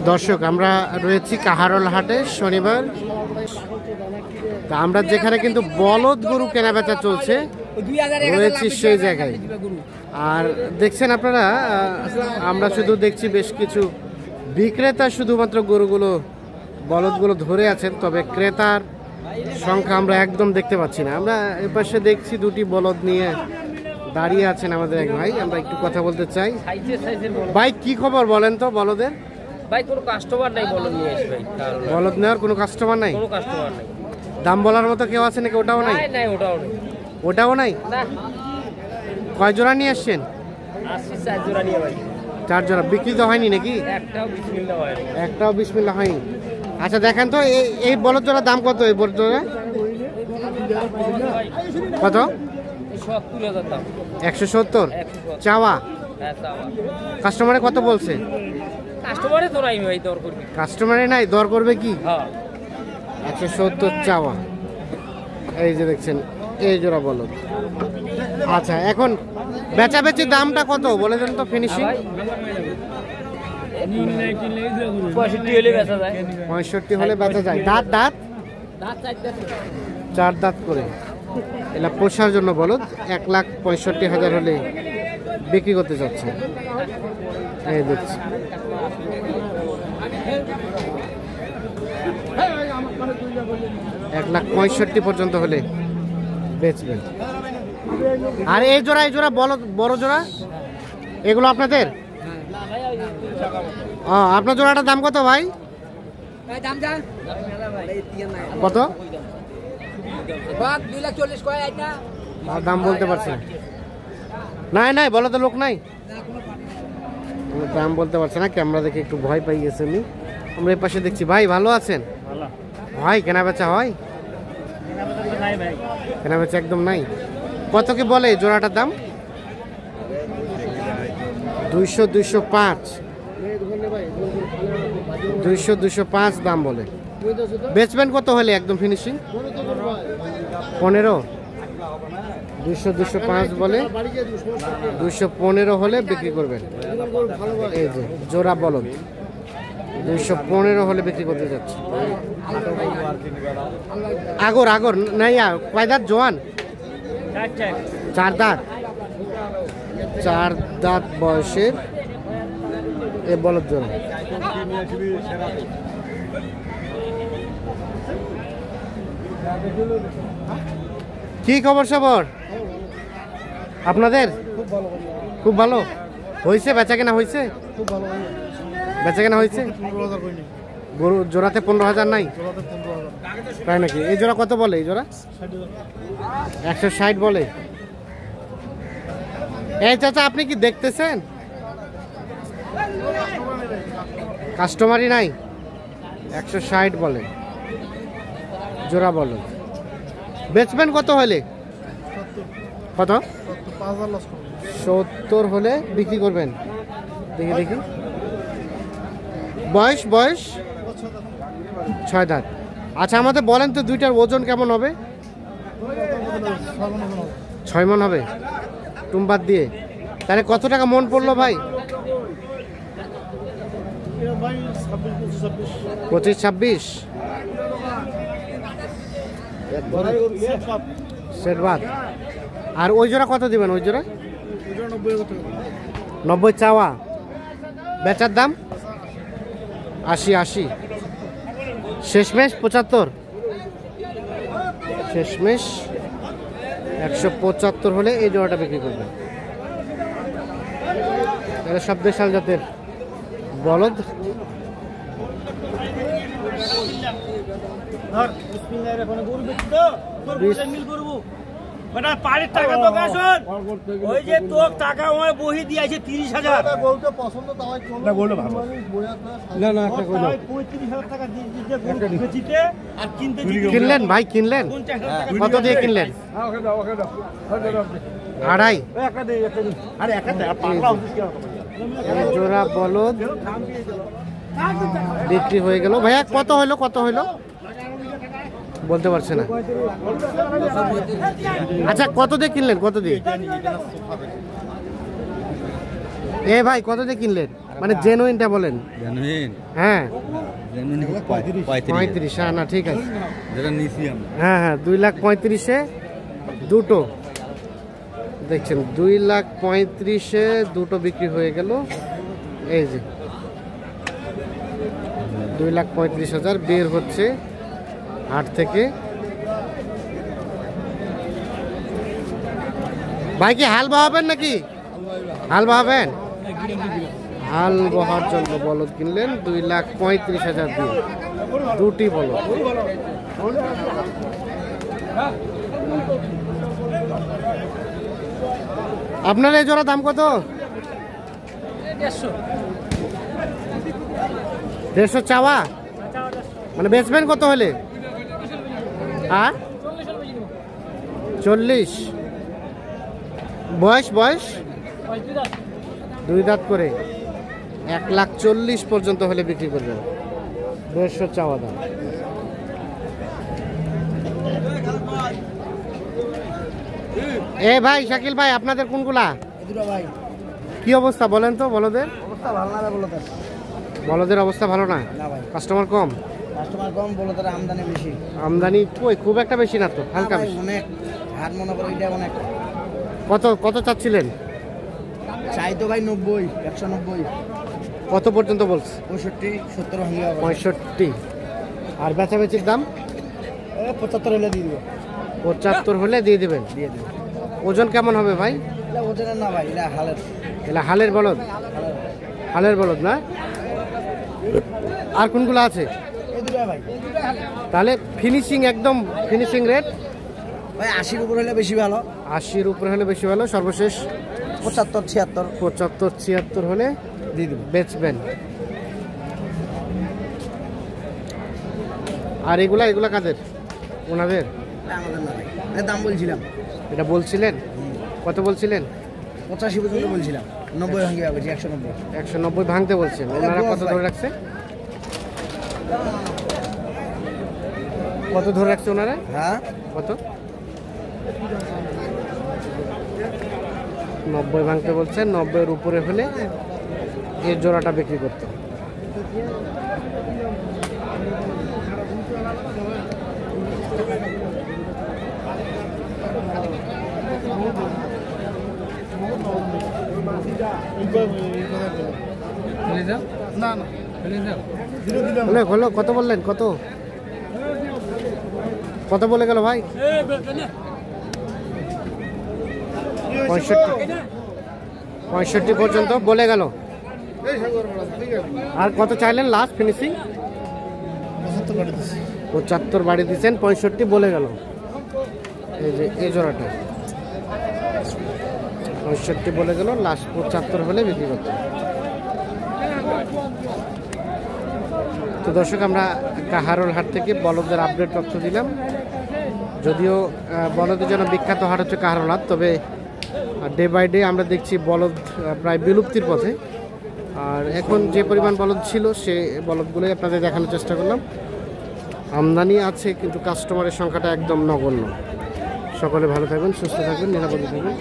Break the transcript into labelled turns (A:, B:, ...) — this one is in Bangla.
A: দর্শক আমরা রয়েছি কাহারোল হাটে শনিবার। তা আমরা যেখানে কিন্তু বলদ গরু কেনাবেচা চলছে রয়েছি সেই জায়গায়। আর দেখছেন আপনারা, আমরা শুধু দেখছি বেশ কিছু বিক্রেতা শুধুমাত্র গরুগুলো বলদগুলো ধরে আছেন, তবে ক্রেতার সংখ্যা আমরা একদম দেখতে পাচ্ছি না। আমরা এপাশে দেখছি দুটি বলদ নিয়ে দাঁড়িয়ে আছেন আমাদের এক ভাই, আমরা একটু কথা বলতে চাই। ভাই কি খবর বলেন তো বলদের?
B: ভাই কোনো কাস্টমার নাই বলদ নিয়ে এসে ভাই।
A: বলদ নেওয়ার কোনো কাস্টমার নাই?
B: কোনো কাস্টমার নাই।
A: দাম বলার মতো কেউ আছে নাকি? ওটাও নাই?
B: নাই, ওটাও নাই।
A: ওটাও নাই?
B: না।
A: কয় জোড়া নিয়ে আসছেন?
B: আসছি 4 জোড়া নিয়ে ভাই।
A: 4 জোড়া বিক্রি তো হয়নি নাকি?
B: একটাও বিসমিল্লাহ হয়নি।
A: একটাও বিসমিল্লাহ হয়নি। আচ্ছা দেখেন তো এই বলদ জোড়ার দাম কত? এই বলদ জোড়া কত?
B: 70,000 দাম।
A: 170 চাওয়া?
B: হ্যাঁ চাওয়া।
A: কাস্টমারে কত বলছে?
B: কাস্টমারে তো নাই ভাই, দর করবি।
A: কাস্টমারে নাই, দর করবে কি?
B: হ্যাঁ
A: 170 চাওয়া। এই যে দেখছেন এই জোড়া বলদ। আচ্ছা এখন বেচাবেচির দামটা কত বলে দেন তো? ফিনিশিং
B: 65 হলে বেচা যায়।
A: 65 হলে বেচা যায়। দাঁত দাঁত
B: দাঁত
A: 4 দাঁত করে। এলা পোষার জন্য বলদ 1,65,000 হলে বিক্রি করতে চাচ্ছে। এই দেখছি 1,65,000 পর্যন্ত হলে বেচবেন। আর এই জোড়া বড় জোড়া এগুলো আপনাদের? আপনার জোড়াটার দাম কত ভাই? কত? 2,40,000। দাম বলতে পারছেন? নাই বলো তো, লোক নাই, দাম বলতে পারছে না। ক্যামেরা দেখে একটু ভয় পাই গেছে আমি। আমরা এই পাশে দেখছি। ভাই ভালো আছেন? ভাই কেনা বেচা হয়? কেনা বেচা একদম নাই। কত কি বলে জোড়াটার দাম? 200, 205, 200, 205 দাম বলে। বেচবেন কত হলে একদম ফিনিশিং? 15। 200, 205 বলে, 215 হলে বিক্রি করবেন। এই যে জোড়া বলদ 215 হলে বিক্রি করতে যাচ্ছে। আগর নাই। কয় দাঁত জোয়ান? 4 দাঁত। 4 দাঁত বয়সের এ বলদ জোড়া। কি খবর সবর আপনাদের? খুব ভালো হয়েছে বেচা কেনা হয়েছে? বেচা কেনা হয়েছে? গরু জোড়াতে 15,000 নাই? তাই নাকি? এই জোড়া কত বলে? এই জোড়া 160 বলে। এই চাচা আপনি কি দেখতেছেন? কাস্টমারই নাই? 160 বলে জোড়া বলো। বেচবেন কত হলে? কত? 70 হলে বিক্রি করবেন। দেখি বয়স 6 দাঁত। আচ্ছা আমাদের বলেন তো দুইটার ওজন কেমন হবে? 6 মন হবে টুম্বাদ দিয়ে। তাহলে কত টাকা মন পড়লো ভাই? 25-26 সেটবাদ। আর ওই জোড়া কত দিবেন? ওই জোড়া 90 চাওয়া। বেচার দাম 80। শেষমেশ 75। শেষমেশ 175 হলে এই জোড়াটা বিক্রি করবেন। এটা সব দেশাল জাতের বলদ।
C: বহি দিয়েছে 30,000।
A: কিনলেন ভাই? কিনলেন কত দিয়ে কিনলেন? 2.5 জোড়া বলদ বিক্রি হয়ে গেল। ভাইয়া কত হইলো? বলতে পারছে না। আচ্ছা কত দিয়ে কিনলেন? কত দিয়ে? এ ভাই কত দিয়ে কিনলেন? মানে জেনুইনটা বলেন।
D: জেনুইন
A: হ্যাঁ
D: জেনুইন
A: 35। হ্যাঁ না ঠিক আছে।
D: যেটা নিছি আমরা।
A: হ্যাঁ হ্যাঁ 2,35,000-এ দুটো দেখছেন, 2,35,000-এ দুটো বিক্রি হয়ে গেল। এই যে 2,35,000 বের হচ্ছে হাট থেকে। ভাই কি হাল বাহাবেন নাকি? হাল বাহাবেন? হাল বহার জন্য বলদ কিনলেন 2,35,000 দিয়ে, দুটি বলদ। আপনার এই জোড়া দাম কত? 150 চাওয়া, মানে বেচবেন কত হলে? হ্যাঁ 40। বয়স 2 দাঁত করে 1,40,000 পর্যন্ত হলে বিক্রি করবেন। 150 চাওয়া দাম। এ ভাই শাকিল ভাই, আপনাদের কোনগুলা?
C: ভাই
A: কি অবস্থা বলেন তো বলদের?
C: অবস্থা ভালো না বলতে
A: বলদের অবস্থা ভালো না,
C: না ভাই।
A: কাস্টমার কম,
C: কাস্টমার কম, বলতে আমদানি বেশি।
A: আমদানি কই খুব একটা বেশি না তো, হালকা বেশি।
C: অনেক হাট মনে করে এটা অনেক।
A: কত চাচ্ছিলেন?
C: চাই তো ভাই 90, 190,
A: কত পর্যন্ত বলছে?
C: 65, 70 ভাঙিয়া
A: 65। আর বেচাবেচির দাম
C: 75 হলে দিয়ে দিব।
A: 75 হলে দিয়ে দিবেন।
C: দিয়ে দিব।
A: ওজন কেমন হবে ভাই?
C: এটা ওজনের না ভাই, এটা হালের।
A: এলা হালের বলদ, হালের বলদ না? আর কোনগুলো আছে?
C: এই দুটো ভাই।
A: তাহলে ফিনিশিং, একদম ফিনিশিং রেট
C: ভাই 80-র উপর হলে বেশি ভালো।
A: 80-র উপরে হলে বেশি ভালো। সর্বশেষ
C: 75, 76
A: 75, 76 হলে
C: দিয়ে দিব।
A: বেচবেন। আর এগুলা কাদের? ওনাদের?
C: আমাদের না ভাই, এর দাম বলছিলাম।
A: এটা বলছিলেন? কত বলছিলেন?
C: 85 পর্যন্ত বলছিলাম, 90 ভাঙিয়া বলছি, 190।
A: 190 ভাঙতে বলছেন। ওনারা কত ধরে রাখছে? কত ধরে রাখছে ওনারা?
C: হ্যাঁ
A: কত? 90 ভাঙতে বলছেন। 90-এর উপরে হলে এর জোড়াটা বিক্রি করতে। হলো কত বললেন? কত বলে গেল ভাই? 65 পর্যন্ত বলে গেল। আর কত চাইলেন লাস্ট ফিনিশিং? 75 বাড়ি দিচ্ছেন, 65 বলে গেল। এই যে এই জোড়াটা 65 বলে গেল, লাস্ট 75 হলে বিক্রি করতে। তো দর্শক, আমরা কাহারোল হাট থেকে বলদের আপডেট তথ্য দিলাম। যদিও বলদের জন্য বিখ্যাত হাট হচ্ছে কাহারোল হাট, তবে ডে বাই ডে আমরা দেখছি বলদ প্রায় বিলুপ্তির পথে। আর এখন যে পরিমাণ বলদ ছিল, সে বলদগুলোই আপনাদের দেখানোর চেষ্টা করলাম। আমদানি আছে, কিন্তু কাস্টমারের সংখ্যাটা একদম নগণ্য। সকলে ভালো থাকবেন, সুস্থ থাকবেন, নিরাপদে থাকবেন।